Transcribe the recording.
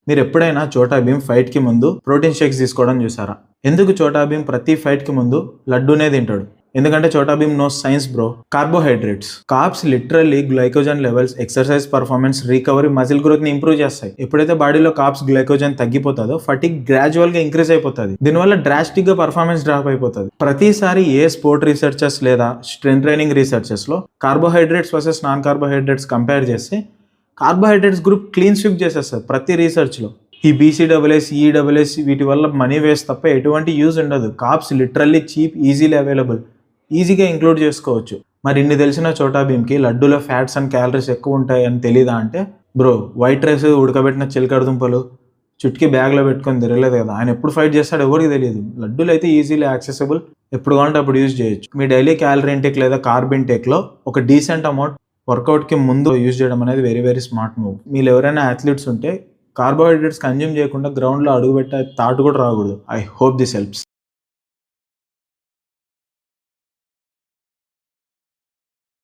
మీరు ఎప్పుడైనా చోటా భీమ్ ఫైట్ కి ముందు ప్రోటీన్ షేక్స్ తీసుకోవడం చూసారా? ఎందుకు చోటా భీమ్ ప్రతి ఫైట్ కి ముందు లడ్డూనే తింటాడు? ఎందుకంటే Chhota Bheem no science bro. Carbohydrates, carbs literally glycogen levels, exercise performance, recovery, muscle growth ని ఇంప్రూవ్ చేస్తాయి. ఎప్పుడైతే బాడీలో కార్బ్స్ గ్లైకోజన్ తగ్గిపోతుందో ఫటిక్ గ్రాడ్యువల్ గా ఇంక్రీజ్ అయిపోతుంది. దీనివల్ల డ్రాస్టిక్ గా పర్ఫార్మెన్స్ డ్రాప్ అయిపోతుంది. ప్రతిసారి ఏ స్పోర్ట్ రీసెర్చర్స్ లేదా స్ట్రెంత్ ట్రైనింగ్ రీసెర్చర్స్ లో carbohydrates versus non carbohydrates compare చేస్తే కార్బోహైడ్రేట్స్ గ్రూప్ క్లీన్ స్విప్ చేసేస్తారు ప్రతి రీసెర్చ్లో. ఈ బీసీడబ్ల్యూఎస్, ఈడబ్ల్యూఎస్ వీటి వల్ల మనీ వేస్ట్ తప్ప ఎటువంటి యూజ్ ఉండదు. Carbs literally cheap, easily available, ఈజీగా ఇంక్లూడ్ చేసుకోవచ్చు. మరి ఇన్ని తెలిసిన చోటా భీమ్కి లడ్డూలో ఫ్యాట్స్ అండ్ క్యాలరీస్ ఎక్కువ ఉంటాయని తెలీదా అంటే, బ్రో వైట్ రైస్, ఉడకబెట్టిన చిలకడ దుంపలు చుట్టుకి బ్యాగ్లో పెట్టుకొని తిరగలేదు కదా. ఆయన ఎప్పుడు ఫైట్ చేస్తాడు ఎవరికి తెలియదు. లడ్డూలు అయితే ఈజీలీ యాక్సెసిబుల్, ఎప్పుడు కావాలంటే అప్పుడు యూజ్ చేయొచ్చు. మీ డైలీ క్యాలరీ ఇంటేక్ లేదా కార్బ్ ఇంటేక్లో ఒక డీసెంట్ అమౌంట్ వర్కౌట్కి ముందు యూజ్ చేయడం అనేది వెరీ వెరీ స్మార్ట్ మూవ్. మీరు ఎవరైనా అథ్లీట్స్ ఉంటే కార్బోహైడ్రేట్స్ కన్జ్యూమ్ చేయకుండా గ్రౌండ్లో అడుగుపెట్టే థాట్ కూడా రాకూడదు. I hope this helps.